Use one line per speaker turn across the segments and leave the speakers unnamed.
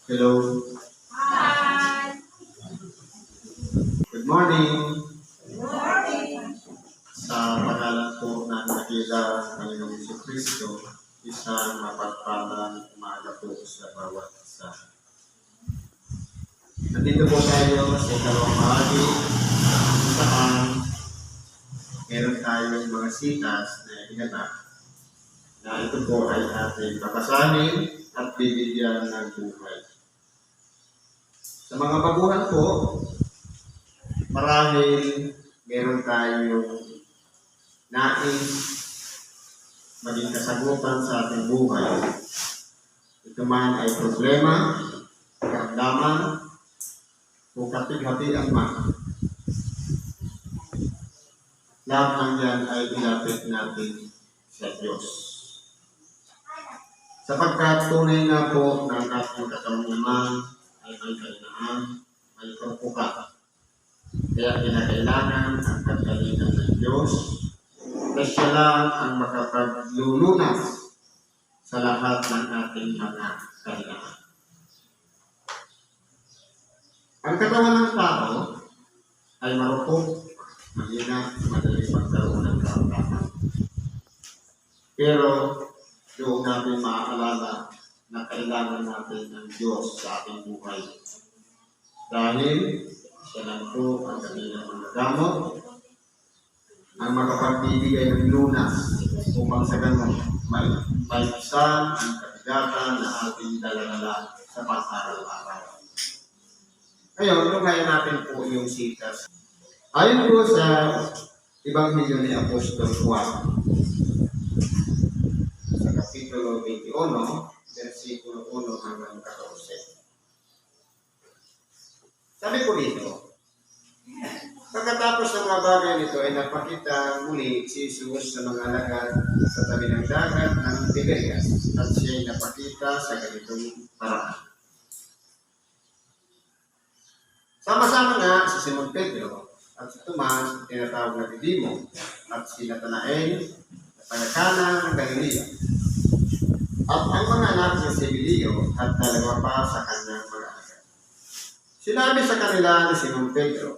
Hello.
Hi.
Good morning.
Good morning.
Sa pangalan po ng Dakila Panginoong Jesucristo, isang mapagpalang umaga po sa bawat isa. Nandito po tayo sa ikalawang bahagi kung saan meron tayong mga sitas na inanap na ito po ay ating papasanin at bibigyan ng buhay. Sa mga baguhan po, marahil meron tayong nais maging kasagutan sa ating buhay. Ito man ay problema, karamdaman, o kapighatian man. Lahat ng yan ay ilapit natin sa Diyos. Sapagkat tunay na po ng ating katamnaman ay may kainaan, may pagpuka. Kaya kinakailangan ang kagalingan ng Diyos na siya lang ang makapaglulunas sa lahat ng ating mga kailangan. Ang katawan ng tao ay marupok, mahina, madali magkaroon ng karamdaman. Pero doon natin maaalala na kailangan natin ng Diyos sa ating buhay. Dahil siya lang po ang kanilang mga gamot, ang makapagbibigay ng lunas upang sa ganun maipisan ang kabigatan na ating dala-dala sa pang-araw-araw. Ngayon, lumayan natin po yung sitas. Ayon po sa Ebanghelyo ni Apostol Juan, sa Kapitulo 21, versikulo 1 hanggang 14. Sabi po dito, pagkatapos ng mga bagay nito ay napakita muli si Jesus sa mga alagad sa tabi ng dagat ng Tiberias at siya ay napakita sa ganitong paraan. Sama-sama nga si Simon Pedro at si Tomas, tinatawag na Didimo, at si Natanael, na taga-Kana ng Galilea, at ang mga anak ni Zebedeo at dalawa pa sa kanyang mga anak. Sinabi sa kanila ni Simon Pedro,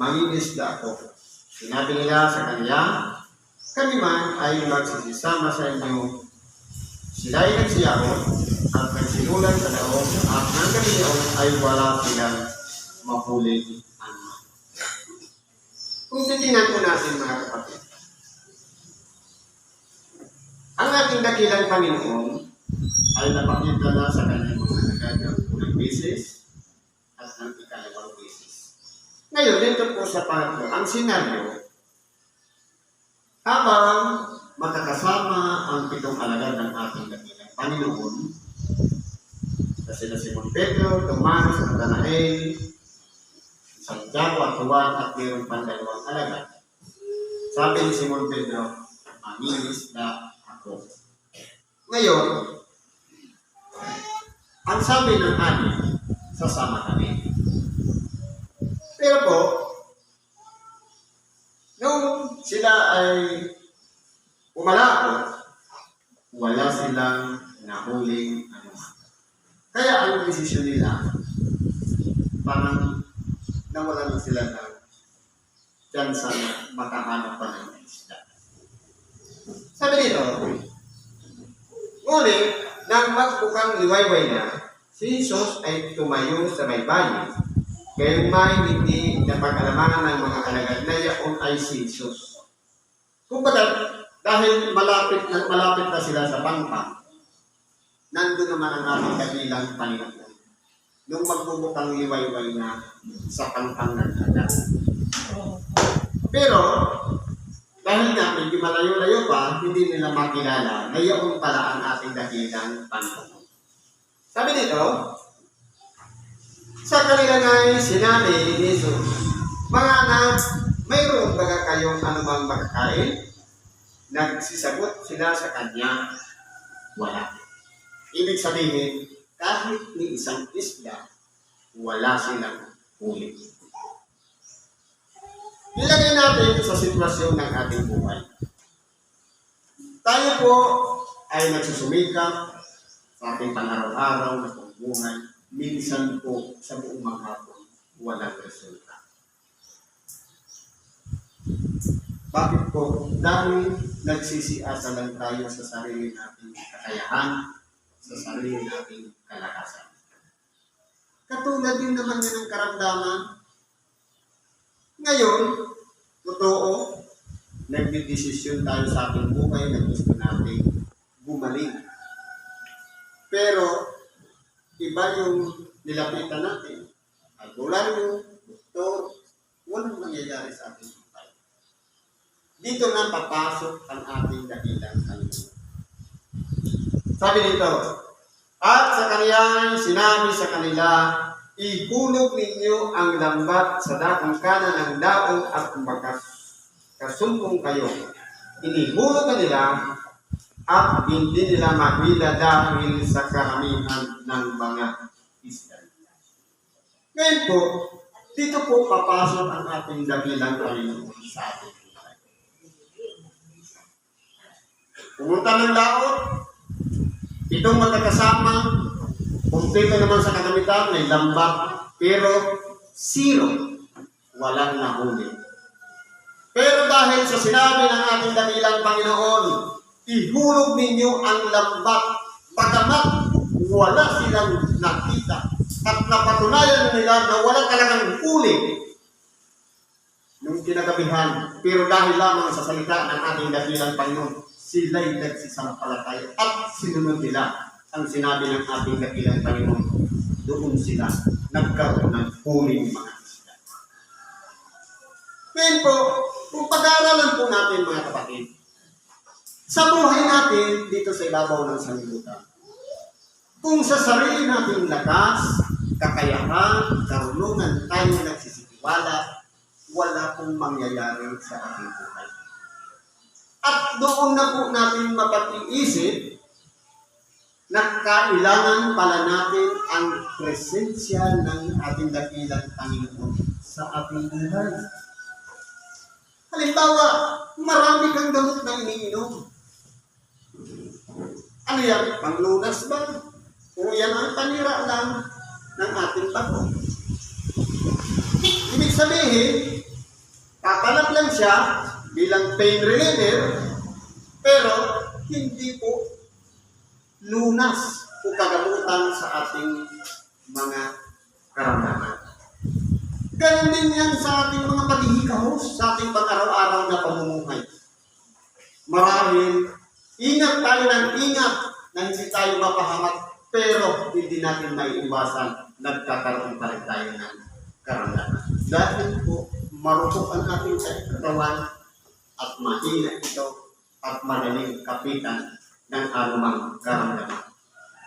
mangingisda ako. Sinabi nila sa kanya, kami man ay magsisama sa inyo. Sila ay nagsiyakot at nagsinulan sa daon at ng gabiyon ay wala silang mahuli anuman. Kung titingnan po natin mga kapatid, ang ating dakilang Panginoon ay napakita na sa kanyang mga alagad ng unang beses at ng ikalawang beses. Ngayon, dito po sa pangatlo, ang senaryo, habang makakasama ang pitong alagad ng ating dakilang Panginoon, na sila Simon Pedro, Tomas, Natanael, Santiago at Juan at mayroon pang dalawang alagad. Sabi ni Simon Pedro, mangingisda ako. Ngayon, ang sabi ng ani, sasama kami. Pero po, nung sila ay umalapot, wala silang nahuling anuman. Kaya ang desisyon nila, parang nawalan na sila ng tsansa na makahanap pa ng isda. Sabi dito, ngunit nang magbukang liwayway na, si Jesus ay tumayo sa may bayan. Kaya may hindi napag-alamanan ng mga alagad na yaon ay si Jesus. Kumbaga, dahil malapit na sila sa pangpang, nandun naman ang ating kabilang Panginoon. Nung magbubukang liwayway na sa pangpang ng dagat. Pero, dahil nga medyo malayo-layo pa, hindi nila makilala na yaon pala ang ating dakilang Panginoon. Sabi dito, sa kanila nga'y sinabi ni Jesus, mga anak, mayroon baga kayong anumang makakain? Nagsisagot sila sa kanya, wala. Ibig sabihin, kahit ni isang isda, wala silang huli. Ilagay natin sa sitwasyon ng ating buhay. Tayo po ay nagsusumikap sa ating pang-araw-araw na pamumuhay, minsan po sa buong maghapon, walang resulta. Bakit po? Dahil nagsisiasa lang tayo sa sarili nating kakayahan, sa sarili nating kalakasan. Katulad din naman yan ang karamdaman. Ngayon, totoo, nagdidesisyon tayo sa ating buhay na gusto nating gumaling. Pero, iba yung nilapitan natin. Albularyo, doktor, walang mangyayari sa ating buhay. Dito na papasok ang ating dakilang Panginoon. Sabi dito, at sa kaniyang sinabi sa kanila, ihulog ninyo ang lambat sa dakong kanan ng daong at makasumpong kayo. Inihulog na nila at hindi nila mahila dahil sa karamihan ng mga isda. Ngayon po, dito po papasok ang ating dakilang Panginoon sa ating buhay. Pumunta ng laot, itong magkakasama, kumpleto naman sa kagamitan, may lambat, pero zero, walang nahuli. Pero dahil sa sinabi ng ating dakilang Panginoon, ihulog ninyo ang lambat, pagamat wala silang nakita, at napatunayan nila na wala talagang huli nung kinagabihan. Pero dahil lamang sa salita ng ating dakilang Panginoon, sila'y nagsisampalataya at sinunod nila ang sinabi ng ating dakilang Panginoon. Doon sila nagkaroon ng huling mga isda. Ngayon po, kung pag-aaralan po natin mga kapatid, sa buhay natin dito sa ibabaw ng sanlibutan, kung sa sarili nating lakas, kakayahan, karunungan tayo nagsisitiwala, wala pong mangyayari sa ating buhay. At doon na po natin mapag-iisip na kailangan pala natin ang presensya ng ating dakilang Panginoon sa ating buhay. Halimbawa, marami kang gamot na iniinom. Ano yan? Panglunas ba? O yan ang panira lang ng ating bago? Ibig sabihin, papalat lang siya bilang pain reliever, pero hindi po lunas o kagamutan sa ating mga karamdaman. Ganun din yan sa ating mga paghihikahos, sa ating pang-araw-araw na pamumuhay. Marahil, ingat tayo ng ingat na hindi tayo mapahamak, pero hindi natin maiiwasan, nagkakaroon pa rin tayo ng karamdaman. Dahil po, marupok ang ating katawan, at mahina ito at madaling kapitan ng anumang karamdaman.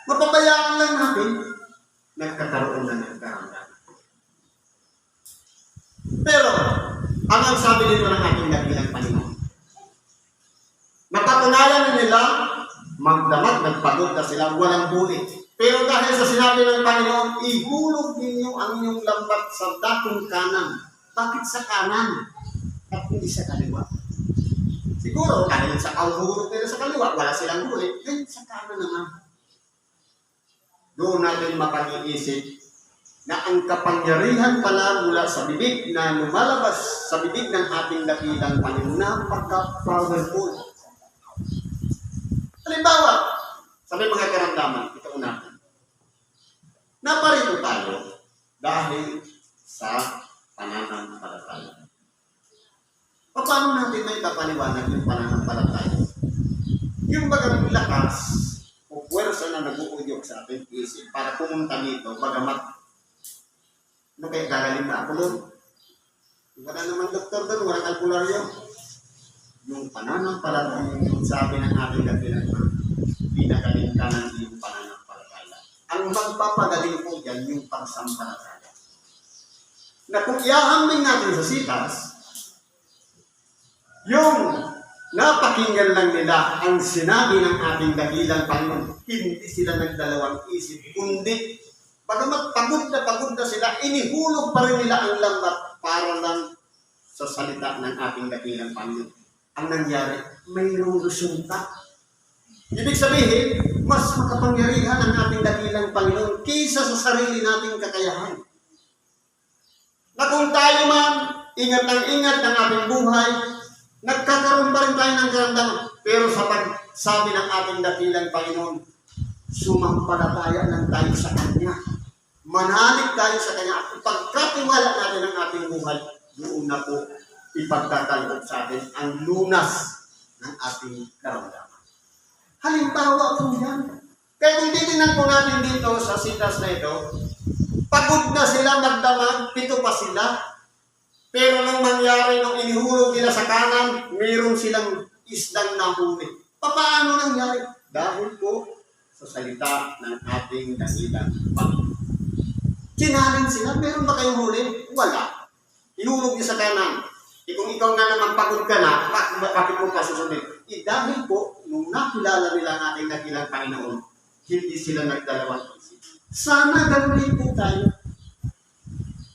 Mapabayaan lang natin, nagkakaroon na ng karamdaman. Pero, ang sabi dito ng ating dakilang Panginoon, napatunayan na nila, magdamag, nagpagod na sila, walang huli. Pero dahil sa sinabi ng Panginoon, ihulog ninyo ang inyong lambat sa dakong kanan. Bakit sa kanan at hindi sa kaliwa? Siguro, dahil sa kauhulog nila sa kaliwa, wala silang huli, then sa kanan naman. Doon natin mapag-iisip na ang kapangyarihan pala mula sa bibig na lumalabas sa bibig ng ating dakilang Panginoon, napaka-powerful. Halimbawa, sabi mga karamdaman, ito natin. Naparito tayo dahil sa pananampalataya. Paano natin may kapaliwanag yung pananampalataya? Yung bagang lakas o puwersa na nag-uudyok sa ating isip para pumunta dito, bagamat ano kaya gagaling na ako doon? Wala naman doktor doon, walang albularyo. Yung pananampalataya, yung sabi ng ating dakilang pinagaling ka ng iyong pananampalataya. Ang magpapagaling po dyan, yung pagsampalataya. Na kung iahambing natin sa sitas, yung napakinggan lang nila ang sinabi ng ating dakilang Panginoon, hindi sila nagdalawang isip, kundi bagamat pagod na sila, inihulog pa rin nila ang lambat para lang sa salita ng ating dakilang Panginoon. Ang nangyari, mayroong resulta. Ibig sabihin, mas makapangyarihan ang ating dakilang Panginoon kaysa sa sarili nating kakayahan. Na kung tayo man, ingat ng ating buhay, nagkakaroon pa rin tayo ng karamdaman. Pero sa pagsabi ng ating dakilang Panginoon, sumampalataya lang tayo sa Kanya. Manalig tayo sa Kanya. At ipagkatiwala natin ang ating buhay, doon na po ipagtatalog sa atin ang lunas ng ating karamdaman. Halimbawa po yan. Kaya kung titignan po natin dito sa sitas na ito, pagod na sila magdamag, 7 pa sila. Pero nung mangyari, nung inihulog nila sa kanan, mayroon silang isdang nahuli. Paano nangyari? Dahil po sa salita ng ating dakilang Panginoon. Challenge sila, meron ba kayong huli? Wala. Ihulog niya sa kanan. Kung ikaw na naman pagod ka na, bakit mo pa susunod? Dahil po, nung nakilala nila ang ating dakilang Panginoon, hindi sila nagdalawang isip. Sana ganun din po tayo.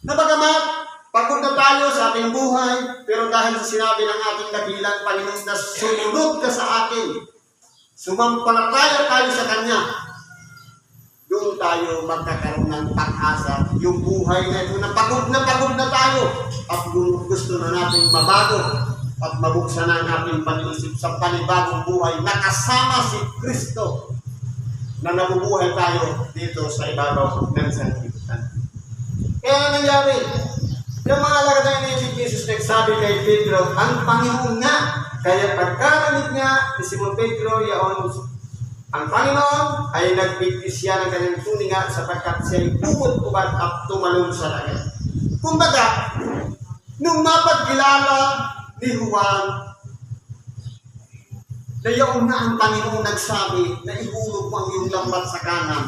Nabagamat, pagod na tayo sa ating buhay, pero dahil sa sinabi ng ating dakilang Panginoon na sumunod ka sa akin, sumampalataya tayo sa Kanya, doon tayo magkakaroon ng pag-asa. Yung buhay na ito, na pagod na tayo, at gusto na natin mabago, at mabuksan na ang ating pag-iisip sa panibagong buhay, nakasama si Kristo, na nabubuhay tayo dito sa ibabaw ng sanlibutan. Kaya ang nangyari, yung mga lagay ni Jesus nagsabi kay Pedro, ang Panginoon nga. Kaya pagkarinig niya ni Simon Pedro, yaon, ang Panginoon ay nagbigtis siya ng kanyang tuninga sapagkat siya'y pumut-ubad at tumalon sa langit. Kumbaga, nung mapagkilala ni Juan, na yaon na ang Panginoon nagsabi na ihulog mo ang iyong lambat sa kanan.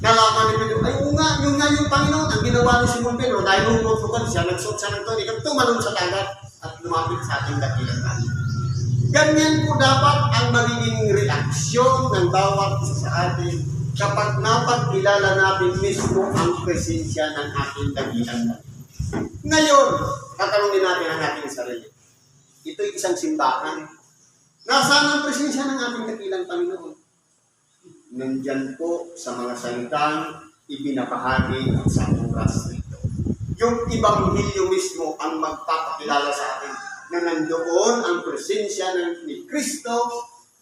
Nalaman ni Pedro, ay yun nga yung Panginoon. Ang ginawa ni Simon Pedro, dahil humot-ubad siya, nagsuot siya ng tunig at tumalon sa dagat at lumapit sa ating dakilang Panginoon. Ganyan po dapat ang magiging reaksyon ng bawat isa sa atin kapag napagkilala natin mismo ang presensya ng ating dakilang Panginoon. Ngayon, tatanungin natin ang ating sarili. Ito'y isang simbahan. Nasaan ang presensya ng ating dakilang Panginoon? Nandyan po sa mga salitang ibinabahagi sa oras nito. Yung Ebanghelyo mismo ang magpapakilala sa atin na nandoon ang presensya ni Kristo,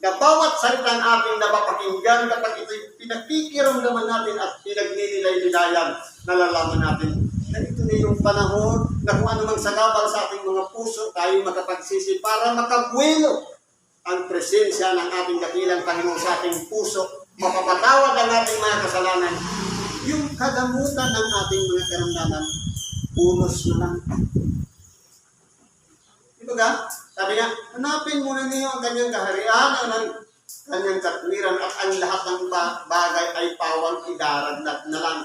na bawat salitang ating napapakinggan kapag ito'y pinakikiramdaman natin at pinagnililay-nilayan, nalalaman natin na ito na yung panahon na kung ano mang sagabal sa ating mga puso, tayo makapagsisi para makabuelo ang presensya ng ating dakilang Panginoon sa ating puso, mapapatawad ang ating mga kasalanan. Yung kagamutan ng ating mga karamdaman, unos na lang. Ito ka? Sabi nga, hanapin muna niyo ang kanyang kaharian, ang kanyang katwiran, at ang lahat ng bagay ay pawang idaragdag na lang.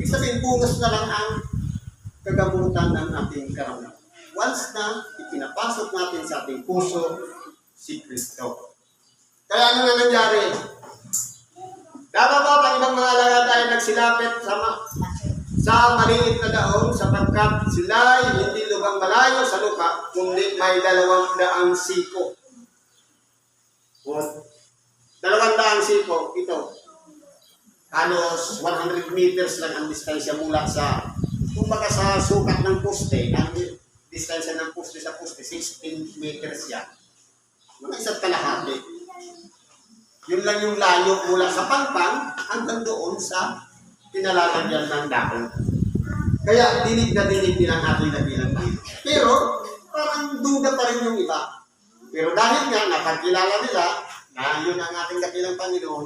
Ibig sabihin, bungas na lang ang kagamutan ng ating karamdaman. Once na ipinapasok natin sa ating puso, si Kristo. Kaya ano na nangyari? Dapat ba ang ibang mga alagad ay nagsilapit sa maliit na daon sapagkat sila ay hindi lugang malayo sa lupa, kundi may 200 siko. 200 siko, ito. Halos 100 meters lang ang distansya mula sa, kumbaga sa sukat ng poste, ang distansya ng poste sa poste, 16 meters yan. Mga 1.5. Yun lang yung layo mula sa pangpang hanggang doon sa pinalalagyan ng dahon. Kaya dinig na dinig nilang ating dakilang Panginoon. Pero parang duda pa rin yung iba. Pero dahil nga napagkilala nila na yun ang ating dakilang Panginoon,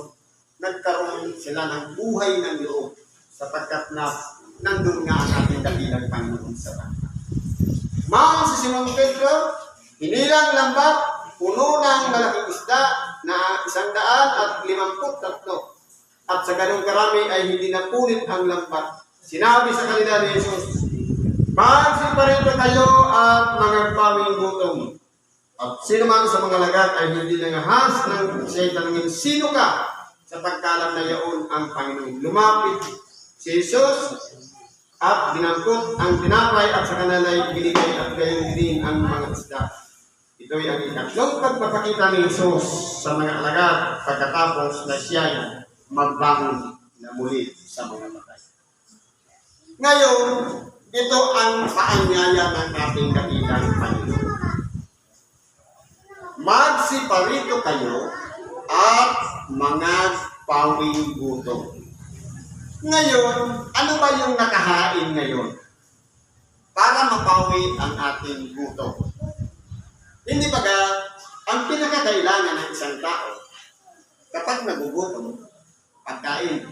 nagkaroon sila ng buhay ng loob sapagkat na nandun nga ang ating dakilang Panginoon sa bangka. Maang si Simon Pedro, hinilang lambat, puno ng malaking isda na 153. At sa ganung karami ay hindi napunit ang lambat. Sinabi sa kanila ni Jesus, magsiparito kayo at magagpaming gutom. At sino man sa mga lagat ay hindi nangahas ng siya'y tanungin, sino ka? Sa pagkalam na yaon ang Panginoon. Lumapit si Jesus at binangkot ang tinapay at sa kanila ay binigay at gayon din ang mga isda. Ito Ito'y ang ikatlong pagpapakita ni Jesus sa mga alagad pagkatapos na siya magbangon na muli sa mga patay. Ngayon, ito ang paanyaya ng ating dakilang Panginoon. Magsiparito kayo at mga pawing gutom. Ngayon, ano ba yung nakahain ngayon? Para mapawi ang ating gutom. Hindi ba ang pinakakailangan ng isang tao kapag nagugutom, pagkain.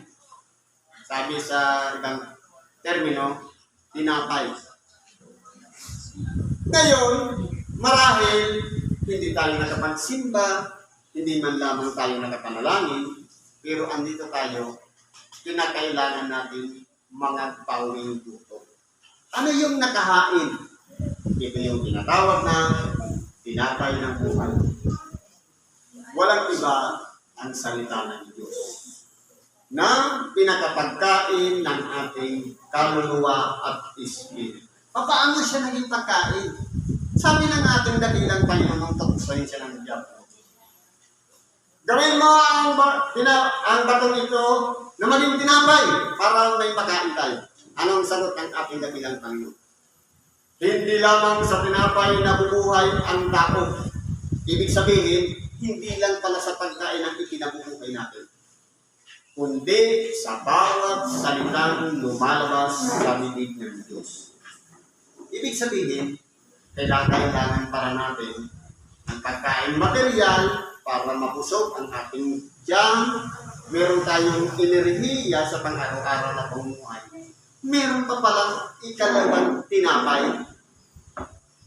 Sabi sa ibang termino, tinapay. Ngayon, marahil hindi tayo nakapagsimba, hindi man lamang tayo nakapanalangin, pero andito tayo, kinakailangan natin mga pawing gutom. Ano yung nakahain? Ito yung tinatawag na tinapay ng buhay. Walang iba ang salita ng Diyos na pinakapagkain ng ating kaluluwa at espiritu. Paano siya naging pagkain? Sabi ng ating dakilang Panginoon, tapusin siya ng diabo. Gawin mo ang batong ito na maging tinapay para may pagkain tayo. Anong sagot ng ating dakilang Panginoon? Hindi lamang sa tinapay na bubuhay ang tao. Ibig sabihin, hindi lang pala sa pagkain ang ikinabubuhay natin, kundi sa bawat salitang lumalabas sa bibig ng Diyos. Ibig sabihin, kailangan para natin ang pagkain material para mapusog ang ating tiyan. Meron tayong enerhiya sa pang-araw-araw na pamumuhay. Meron pa palang ikalawang tinapay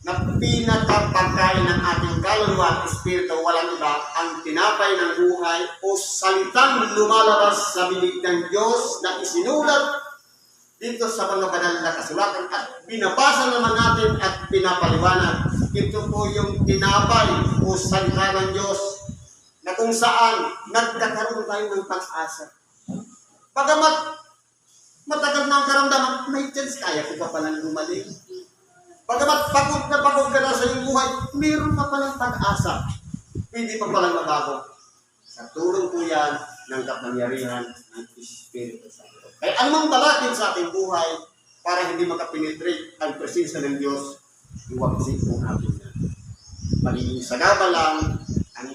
na pinakapagkain ng ating kaluluwa at espiritu, walang iba, ang tinapay ng buhay o salitang lumalabas sa bibig ng Diyos na isinulat dito sa mga banal na kasulatan at binabasa naman natin at pinapaliwanag. Ito po yung tinapay o salita ng Diyos na kung saan nagkakaroon tayo ng pag-asa. Pagamat matagal na ang karamdaman, may chance kaya ko pa palang gumaling. Pagamat pagod ka na sa iyong buhay, mayroon pa palang pag-asa. Hindi pa palang mabago. Sa tulong po yan ng kapangyarihan ng Espiritu Santo. Kaya anumang balakid sa ating buhay para hindi makapenetrate ang presensya ng Diyos, iwagsin po natin yan. Magiging sagaba lang ang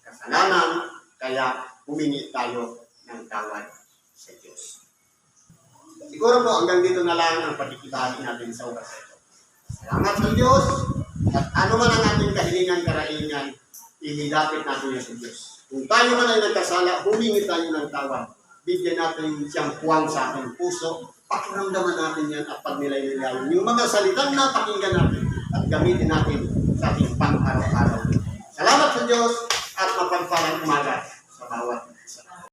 kasalanan, kaya humingi tayo ng tawad sa Diyos. Siguro po hanggang dito na lang ang pagkikitahin natin sa oras ito. Salamat sa Diyos at ano man ang ating kahilingan, karaingan, ililapit natin yan sa Diyos. Kung tayo man ay nagkasala, humingi tayo ng tawad. Bigyan natin siyang puwang sa ating puso, pakiramdaman natin yan at pagnilay-nilayan. Yung mga salitang napakinggan natin at gamitin natin sa ating pang-araw-araw. Salamat sa Diyos at mapagpalang umaga sa bawat